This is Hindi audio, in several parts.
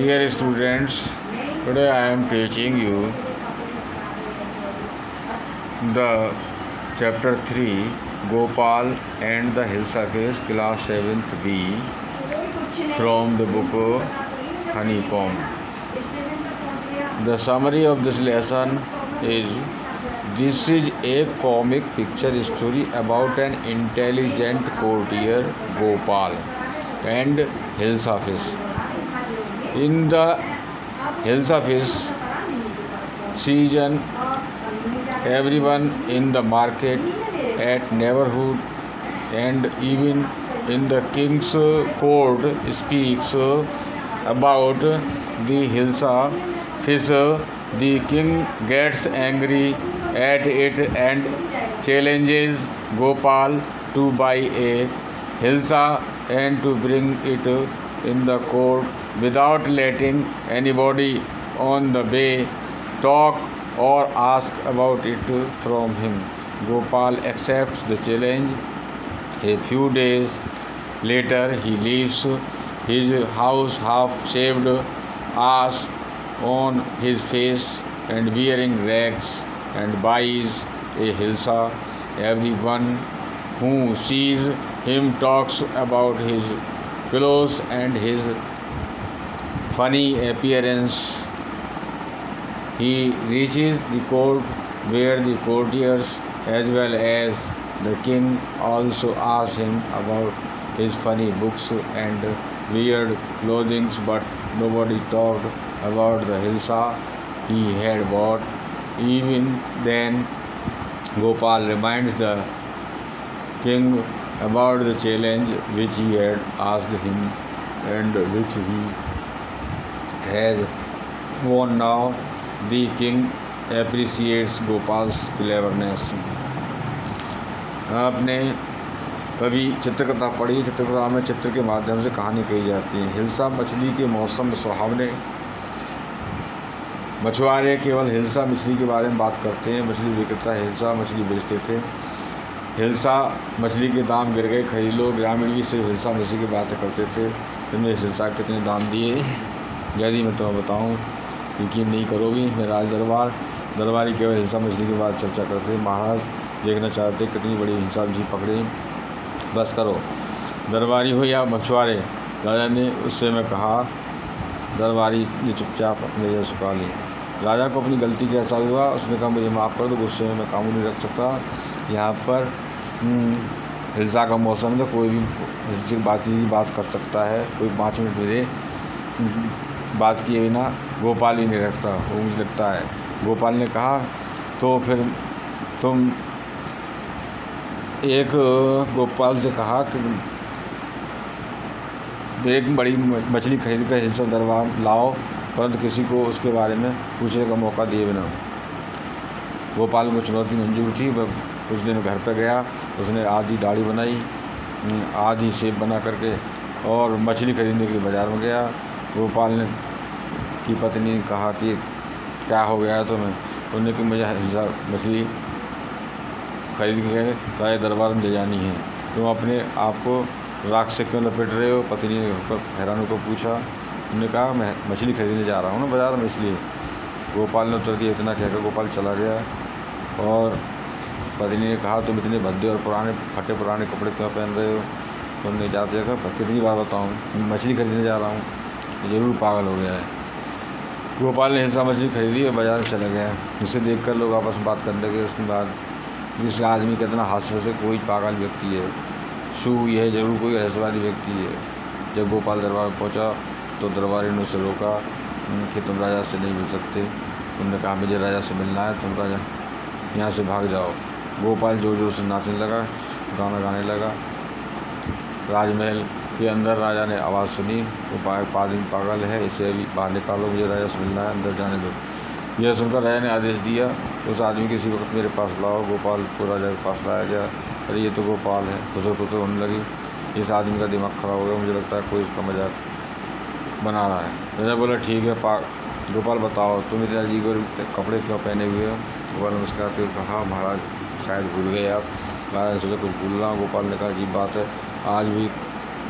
Dear students, today I am teaching you the chapter 3 Gopal and the Hilsafish, class 7th B, from the book Honeycomb. The summary of this lesson is: this is a comic picture story about an intelligent courtier, Gopal, and Hilsafish. In the Hilsafish season, everyone in the market, at neighborhood, and even in the king's court speaks about the Hilsafish. The king gets angry at it and challenges Gopal to buy a Hilsa and to bring it in the court without letting anybody on the way talk or ask about it from him. Gopal accepts the challenge. A few days later, he leaves his house half-shaved, ash on his face and wearing rags, and buys a Hilsa. Everyone who sees him talks about his clothes and his funny appearance. He reaches the court where the courtiers as well as the king also ask him about his funny books and weird clothing, but nobody talked about the Hilsa he had bought. Even then, Gopal reminds the king about the challenge which he had asked him and which he has won now. The king appreciates Gopal's cleverness. आपने कभी चित्रकथा पढ़ी? चित्रकथा में चित्र के माध्यम से कहानी कही जाती है। हिल्सा मछली के मौसम में सुहावने मछुआरे केवल हिल्सा मछली के बारे में बात करते हैं। मछली विक्रेता हिल्सा मछली बेचते थे। हिल्सा मछली के दाम गिर गए, खरीद लो। ग्रामीण भी सिर्फ हिल्सा मछली की बातें करते थे। तुमने इस हिल्सा कितने दाम दिए? यदि मैं तुम्हें बताऊं, यकीन नहीं करोगी। मैं दरबारी केवल हिल्सा मछली के बाद चर्चा करते। महाराज देखना चाहते कितनी बड़ी हिल्सा मछली पकड़े। बस करो, दरबारी हो या मछुआरे, राजा ने उससे में कहा। दरबारी ने चुपचाप अपने जगह सुखा ली। राजा को अपनी गलती का एहसास हुआ। उसने कहा, मुझे माफ़ कर दो, गुस्से में मैं काबू नहीं रख सकता। यहाँ पर हिल्सा का मौसम है, कोई भी हिल्से की बात कर सकता है। कोई 5 मिनट मेरे बात किए बिना गोपाल ही नहीं रखता, वो मुझे लगता है। गोपाल ने कहा, तो फिर तुम गोपाल से कहा कि एक बड़ी मछली खरीद कर हिल्सा दरबार लाओ, परंतु किसी को उसके बारे में पूछने का मौका दिए बिना। गोपाल को चुनौती मंजूर थी। वह कुछ दिन घर पर गया। उसने आधी दाढ़ी बनाई, आधी शेप बना करके, और मछली खरीदने के लिए बाज़ार में गया। गोपाल ने की पत्नी ने कहा कि क्या हो गया तुम्हें? उन्होंने कि मुझे हिल्सा मछली खरीद के राजा दरबार में ले जानी है। तुम अपने आप को राख से क्यों लपेट रहे हो? पत्नी ने हैरान को पूछा। उन्होंने कहा, मैं मछली खरीदने जा रहा हूँ ना बाज़ार में, इसलिए। गोपाल ने उत्तर दिया। इतना कहकर गोपाल चला गया और पत्नी ने कहा, तुम इतने भद्दे और फटे पुराने कपड़े क्यों पहन रहे हो? तुमने जाते जाकर कितनी बार बताऊँ, मछली खरीदने जा रहा हूँ, ज़रूर पागल हो गया है। गोपाल ने हिल्सा मछली खरीदी और बाज़ार में चला गया। उसे देखकर लोग आपस में बात करने लगे। उसके बाद इस आदमी कितना हास्य से कोई पागल व्यक्ति है, यह जरूर कोई रहस्यवादी व्यक्ति है। जब गोपाल दरबार में पहुँचा तो दरबारी ने उसे रोका कि तुम राजा से नहीं मिल सकते। तुमने कहा, मुझे राजा से मिलना है, तुम राजा यहाँ से भाग जाओ। गोपाल जोर जोर से नाचने लगा, गाना गाने लगा। राजमहल के अंदर राजा ने आवाज़ सुनी, वो आदमी पागल है, इसे अभी बाहर निकालो, मुझे राजा से मिलना है, अंदर जाने दो। यह सुनकर राजा ने आदेश दिया, उस आदमी को इसी वक्त मेरे पास लाओ। गोपाल को राजा के पास लाया गया। अरे ये तो गोपाल है। खुसर होने लगी। इस आदमी का दिमाग खराब हो गया, मुझे लगता है कोई इसका मजाक बना रहा है। राजा बोला, ठीक है गोपाल बताओ, तुम इतने अजीब कपड़े क्यों पहने हुए हो? गोपाल ने मुस्कुराते हुए कहा, महाराज शायद भूल गए आप। राजा ने सोचा कुछ भूल रहा हूँ। गोपाल ने कहा, अजीब बात है, आज भी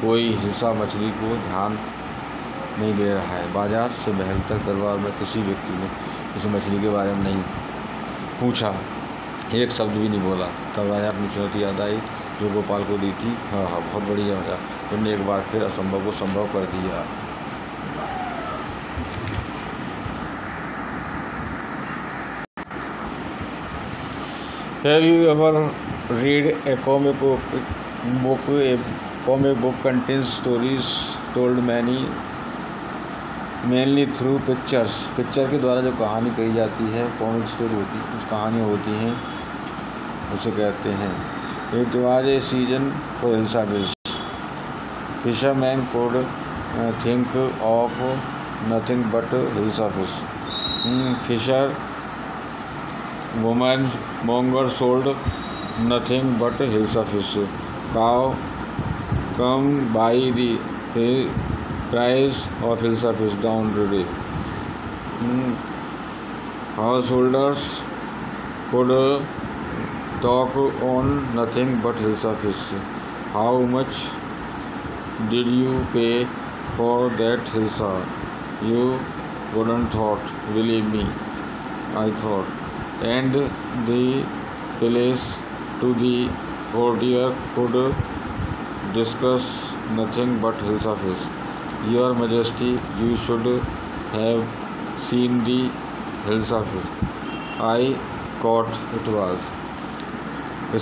कोई हिल्सा मछली को ध्यान नहीं ले रहा है। बाजार से महल तक दरबार में किसी व्यक्ति ने किसी मछली के बारे में नहीं पूछा, एक शब्द भी नहीं बोला। तब राजा अपनी चुनौती याद आई जो गोपाल को दी थी। हाँ, बहुत बढ़िया मजा, तुमने एक बार फिर असंभव को संभव कर दिया। Have you ever read a comic book? A comic book contains stories told mainly through pictures. Picture के द्वारा जो कहानी कही जाती है, कॉमिक स्टोरी होती है, कुछ कहानियाँ होती हैं, उसे कहते हैं। It was a season for Elizabeth. Fishermen could think of nothing but Elizabeth. Fisher woman monger sold nothing but hills of fish. Cow come by the price of hills of fish down today. Householders could talk on nothing but hills of fish. How much did you pay for that hilsa? You wouldn't thought, believe me, I thought. And the place to the courtier could discuss nothing but hills of fish. Your Majesty, you should have seen the hills of fish. I caught it was.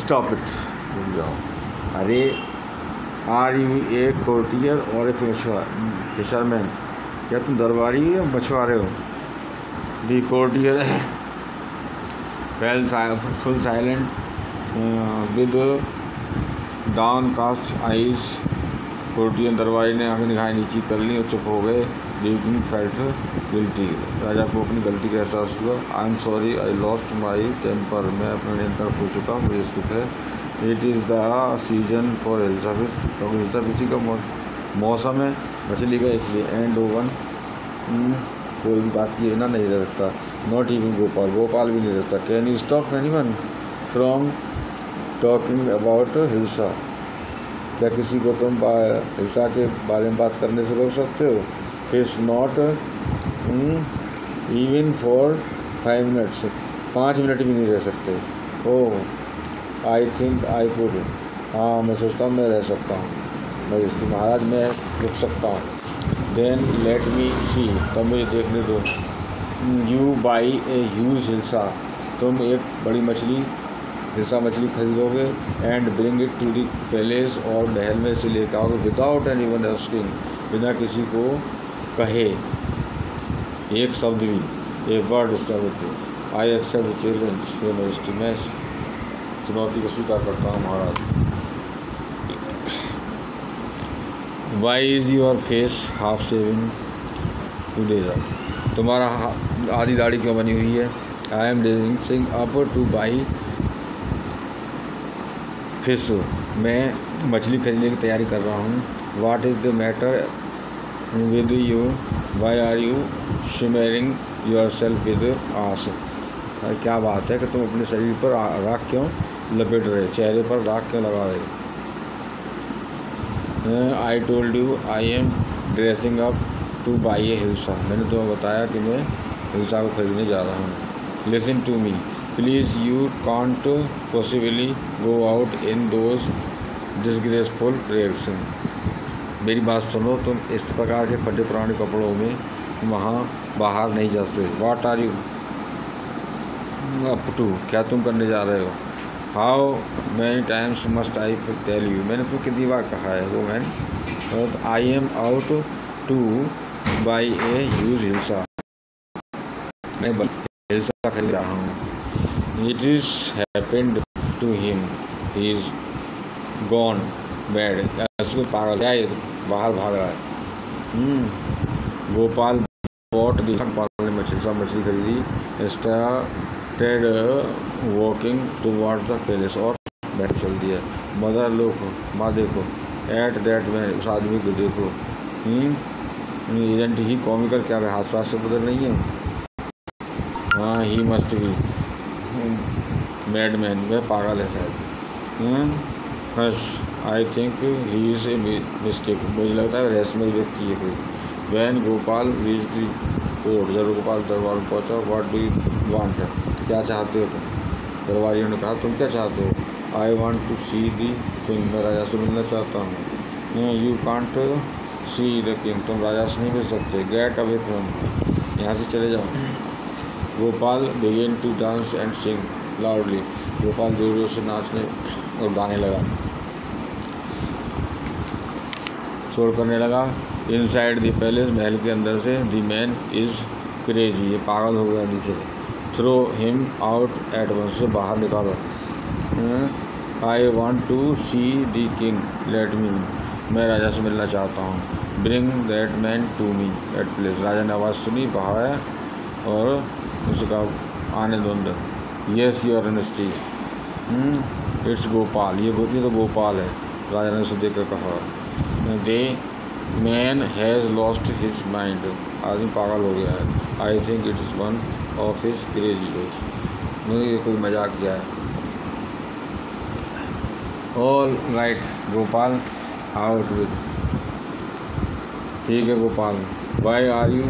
Stop it. रुक जाओ। अरे, आर यू ए कोर्टियर और ए फिशरमैन? क्या तुम दरबारी हो या मछुआरे हो? The courtier full silent with downcast eyes. Courtier दरबारी ने आंखें निगाहें नीची कर ली और चुप हो गए। लीविंग फेल्ट गिल्टी, राजा को अपनी गलती का एहसास हुआ। I am sorry, I lost my temper, मैं अपना नियंत्रण खो चुका, मुझे दुख है। It is the season for Elizabeth, क्योंकि एलिजाबेथ का मौसम है मछली का, इसलिए। एंड ओवन, कोई भी बात ये ना नहीं रह सकता। नॉट इवन गोपाल, गोपाल भी नहीं रहता। Can you stop anyone from talking about hilsa? क्या किसी को तुम हिल्सा के बारे में बात करने से रोक सकते हो? Fish not even for 5 minutes, 5 minute भी नहीं रह सकते। ओह, आई थिंक आई कुड, हाँ मैं सोचता हूँ मैं रह सकता हूँ। मैं महाराज मैं रुक सकता हूँ। देन लेट मी सी, तब मुझे देखने दो। You buy a huge hilsa, तुम एक बड़ी मछली हिल्सा मछली खरीदोगे। And bring it to the palace, और महल में से लेकर आओगे। विदाउट एनी वन आस्किंग, बिना किसी को कहे एक शब्द भी, a word stop. I accept challenge your majesty, मैं चुनौती को स्वीकार करता हूँ महाराज। Why is your face half shaving today? तुम्हारा आधी दाढ़ी क्यों बनी हुई है? I am raising up to buy fish, मैं मछली खरीदने की तैयारी कर रहा हूँ। What is the matter with you? Why are you smearing yourself with ash? क्या बात है कि तुम अपने शरीर पर राख क्यों लपेट रहे, चेहरे पर राख क्यों लगा रहे? I told you I am dressing up to buy a hilsa, मैंने तुम्हें बताया कि मैं हिल्सा को खरीदने जा रहा हूँ। Listen to me please, you can't possibly go out in those disgraceful rags. मेरी बात सुनो, तुम इस प्रकार के फटे पुराने कपड़ों में वहाँ बाहर नहीं जा सकते। What are you up to, क्या तुम करने जा रहे हो? How many times must I tell you, मैंने तुम्हें कितनी बार कहा है वो man. I am out to buy a huge hilsa, मैं हिल्सा खरीद रहा हूँ। It is happened to him, he is gone bad, उसको पागल है, बाहर भाग रहा है। गोपाल बॉट दी, गोपाल ने मछली खरीदी। Started walking towards the palace, और बैठ चल दिया। मदर लोग, माँ देखो। एट दैट में, उस आदमी को देखो। इवेंट ही कॉमिकल, क्या वह हाथ से बदल नहीं है? हाँ, ही मस्ट बी मैडमैन, वह पागल है शायद। Hush, I think he is a mistake, मुझे लगता है रहस्यमय व्यक्ति है कोई। When Gopal reach the court, जब गोपाल दरबार में पहुँचा, व्हाट डू यू वांट, क्या चाहते हो तुम? दरबारियों ने कहा, तुम क्या चाहते हो? I want to see the king, मैं राजा से मिलना चाहता हूँ। You can't see the king, तुम राजा से नहीं मिल सकते। गेट अवे फ्रॉम, यहाँ से चले जाओ। Gopal began to dance and sing loudly, Gopal जोर जोर से नाचने और गाने लगा, शोर करने लगा। इनसाइड द पैलेस, महल के अंदर से, द मैन इज़ क्रेजी, ये पागल हो गया नीचे। Throw him out at once, से बाहर निकालो। I want to see the king, let me, मैं राजा से मिलना चाहता हूँ। Bring that man to me at place, राजा ने आवाज़ सुनी, बाहर आया और उसका आने दो अंदर। Yes your honesty, it's Gopal, ये तो गोपाल है, राजा ने उसे देख कर कहा। The man has lost his mind, आदमी पागल हो गया है। I think it is one of his crazy jokes, ये कोई मजाक किया है। All right Gopal, out with, ठीक है Gopal. Why are you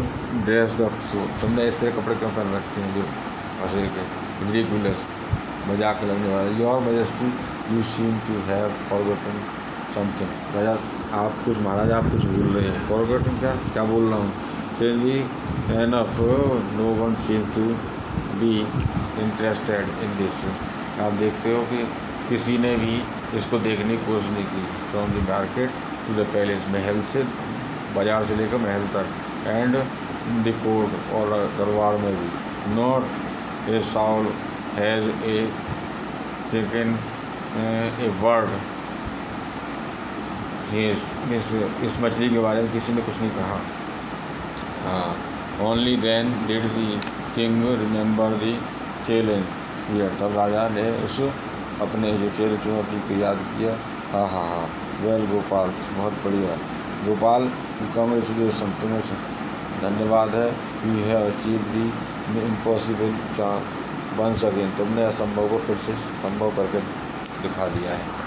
dressed up so, तुमने इस तरह कपड़े क्यों पहन रखे हैं जो हंसे के, रिडिकुलस, मजाक लगने वाला। Your majesty you seem to have forgotten something, राजा आप कुछ, महाराज आप कुछ भूल रहे हैं। फॉरगॉटन, क्या बोल रहा हूँ? चेंजी enough, no one seem to be interested in this, आप देखते हो कि किसी ने भी इसको देखने की कोशिश नहीं की। From the market to the palace, महल से, बाजार से लेकर महल तक, एंड द कोर्ट, और दरबार में भी। Not a Saul has a taken a word, इस मछली के बारे में किसी ने कुछ नहीं कहा। हाँ, only then did the king remember the challenge, तब राजा ने उस अपने जो चुनौती को याद किया। हाँ हाँ हाँ, वेल गोपाल, बहुत बढ़िया गोपाल, कांग्रेचुलेसन, तुम्हें धन्यवाद है। You have achieve the impossible once again, तुमने असंभव को फिर से संभव करके दिखा दिया है।